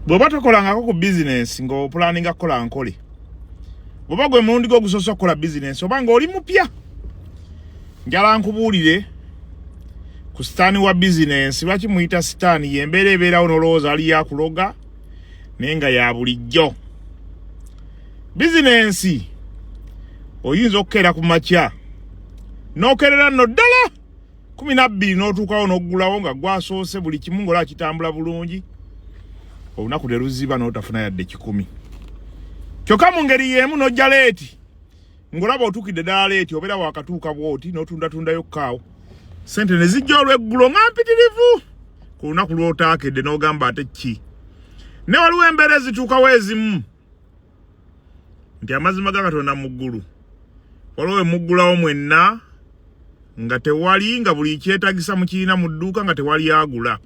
bwoba tokolangako ku business ng'opulaninga kukola nkole. Bwoba gwe mulundi gwo gusoose okukola business oba ng'oli mupya. Njala nkubuulire ku sitaani wa business lwaki muyita sitaani y'embeera ebeerawo n'olowooza ali yakuloga naye nga ya bulijjo. Business oyinza okukeera ku makya n'okerera nno ddala 12 n'otuukawo n'oggulawo nga gwasoose buli kimu ng'olaba kitambula bulungi. Olunaku teruziba n'otafuna yadde 10. Kyokka mu ngeri y'emu n'ojja leeti ng'olaba otuukidde ddala leeti obeera wakatuuka bw'oti n'otundatundayo kaawo. Sente ne zijja olw'eggulo nga mpitirivu ku lunaku lw'otaakedde n'ogamba ate ki. Ne waliwo embeera ezituukawo ezimu nti amazima ga Katonda mu ggulu waliwo emuggulawo mwenna nga tewali nga buli kyetagisa mu kiina mu dduuka nga tewali agula.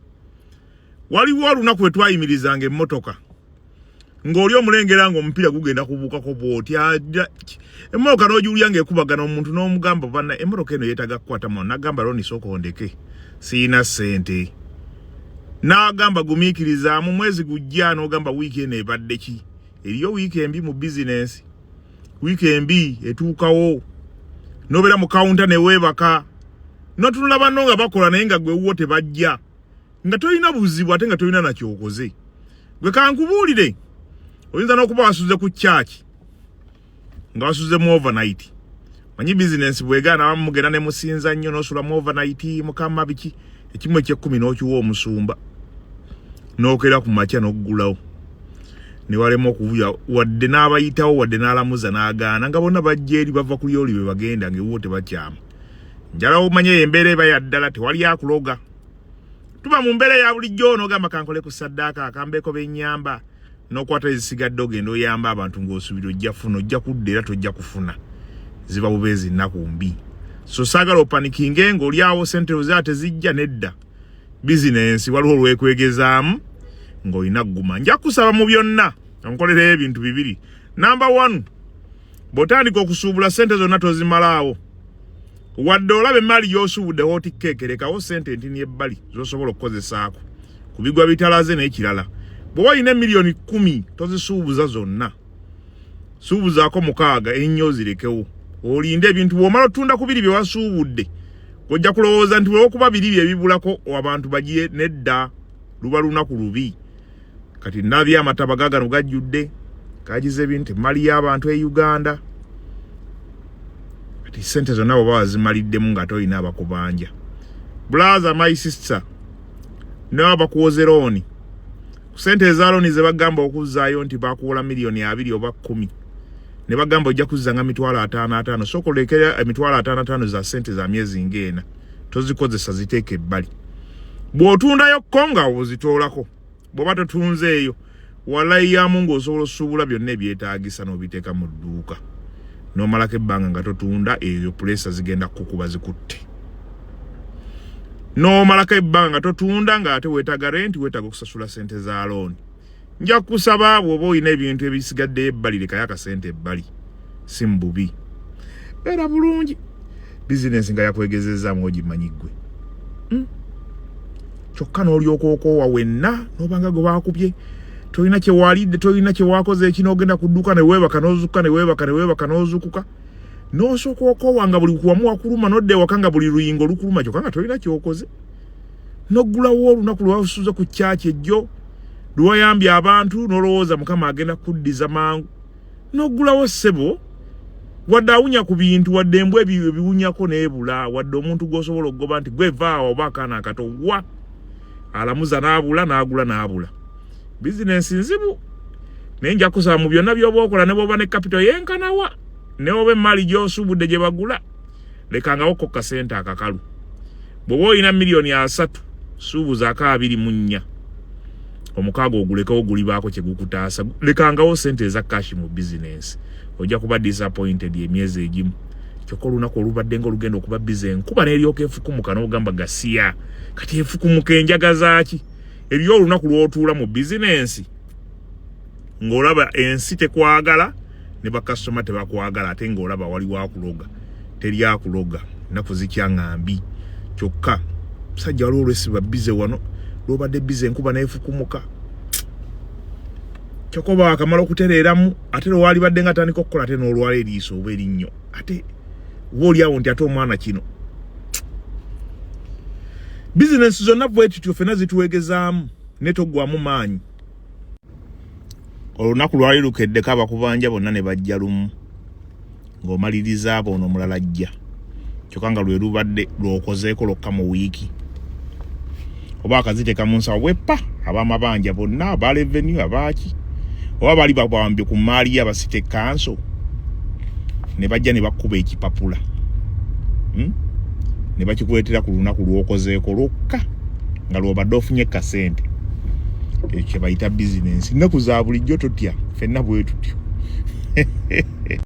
Waliwo olunaku lwe twayimirizanga emmotoka ng'oli omulengera ng'omupiira gugenda kubuukako bw'oti emmotoka n'ogiwulira ng'ekubagana omuntu n'omugamba banna emmotoka eno yeetaga kukwata mwana n'agamba loni sooka ondeke siina ssente. N'agamba gumiikirizaamu mwezi gujja n'ogamba wiiki eno ebadde ki. Eriyo wiiki embi mu bizinensi. Wiiki embi etuukawo n'obeera mu kawunta ne weebaka n'otunula banno nga bakola naye nga gwe wuwo tebajja nga tolina buzibu ate nga tolina nakyokoze. Gwe kankubuulire oyinza n'okuba wasuze ku kyaki nga wasuze mu overnight. Manyi business bwegaana abamu mugenda ne musinza nnyo n'osula mu overnight mukama biki ekimu eky'ekkumi n'okiwa omusumba n'okeera ku makya n'oggulawo ne walema okuvuya wadde n'abayitawo wadde n'alamuza n'agaana nga bonna bajja eri bava ku lyoli bwe bagenda ng'ewuwo tebakyama. Njala omanye embeera eba ya ddala tewali akuloga. Tuba mu mbeera ya bulijjo n'ogamba kankole ku saddaaka akambeeko bennyamba n'okwata ezisigadde ogenda oyamba abantu ng'osuubira ojja funa ojja kudda era tojja kufuna. Ziba bubeezi nnaku mbi. So saagala opanikinge ng'oli awo sente oza tezijja nedda. Bizinensi waliwo olwekwegezaamu ng'olina gguma. Nja kusaba mu byonna onkolereyo ebintu bibiri. Number 1 bw'otandika okusuubula sente zonna tozimalaawo. Wadde olaba emmali gy'osuubudde hootikkeekerekawo sente entini ebbali z'osobola okukozesaako ku bigwa bitalaze n'ekirala. Bw'oba olina miliyoni 10 tozisuubuza zonna. Suubuzaako 6 ennyo ozirekewo. Olinde ebintu bw'omala otunda ku 2 bye wasuubudde ojja kulowooza nti olw'okuba 2 bye bibulako abantu bagiye nedda luba lunaku lubi. Kati nabi amataba gaagano gajjudde kagize ebintu emmali y'abantu e Uganda. Kati sente zonna bw'oba wazimaliddemu nga tolina abakubanja. Brother my sister ne abakuwoze looni sente eza looni ze bagamba okuzzaayo nti bakuwola miliyoni 2 oba 10 ne bagamba ojja kuzzanga mitwalo 5 soko lekera emitwalo 5 za sente za myezi ng'ena tozikozesa ziteeke ebbali. Bw'otundayo konga ozitoolako bw'oba totunzeeyo walayi ya Mungu osobola osuubula byonna ebyetaagisa n'obiteeka mu dduuka n'omalako ebbanga nga totunda eyo pulesa zigenda kukuba zikutte. N'omalako ebbanga nga totunda nga ate weetaaga renti weetaaga okusasula sente za looni. Nja kusaba bw'oba olina ebintu ebisigadde ebbali lekayo akasente ebbali si mububi. Beera bulungi bizinensi nga yakwegezezaamu ogimanyi ggwe. Kyokka n'olyoka okoowa wenna n'obanga gwe baakubye tolina kye waalidde tolina kye waakoze ekinoogenda ku dduuka ne weebaka n'ozukuka ne weebaka n'ozukuka n'osooka okoowa nga buli kuwamu wakuluma n'odda ewaka nga buli luyingo lukuluma kyokka nga tolina kyokoze. N'oggulawo olunaku lwasuuza ku kyaki ejjo lwayambye abantu n'olowooza Mukama agenda kuddiza mangu. N'oggulawo ssebo wadde awunya ku bintu wadde embwa ebiwunyako n'ebula wadde omuntu gw'osobola okugoba nti gwe vaawa oba akaana akato wa alamuza n'abula n'agula n'abula. Bizinensi nzibu naye nja kusaba mu byonna by'oba okola ne bw'oba ne kapito yenkanawa ne oba emmali gy'osuubudde gye bagula lekangawo ko kasente akakalu. Bw'oba olina miliyoni 3 suubuzaako 24 omukaaga ogulekawo gulibaako kye gukutaasa lekangawo sente eza kashi mu bizinensi ojja kuba disappointed emyezi egimu. Kyokka olunaku olubadde ng'olugenda okuba bize enkuba n'eryoka efukumuka n'ogamba gasiya kati efukumuka enjaga zaaki. Eriyo olunaku lw'otuula mu bizinensi ng'olaba ensi tekwagala ne bakasitoma tebakwagala ate ng'olaba waliwo akuloga. Teri akuloga nnaku zikyaŋŋambi. Kyokka musajja waliwo olwesiba bize wano lw'obadde bize enkuba n'efukumuka Chokoba akamala okutereeramu ate lwali badde nga tandika okukola ate n'olwala eriiso oba erinnyo ate woli awo nti ate omwana kino bizinesi zonna bwetutyo ffenna zituwegezaamu ne toggwamu maanyi. Olunaku lwali lukeddeko abakubanja bonna ne bajja lumu ng'omaliriza abo ono omulala ajja kyokka nga lwe lubadde lw'okozeeko lwokka mu wiiki oba akaziteeka mu nsawo bweppa ab'amabanja bonna aba revenue abaaki oba bali babambye ku maali y'abasite kanso ne bajja ne bakuba ekipapula ne bakikuleetera ku lunaku lw'okozeeko lwokka nga lw'obadde ofunye kasente ekyo kye bayita bizinensi. Nnaku za bulijjo totya ffenna bwe tutyo.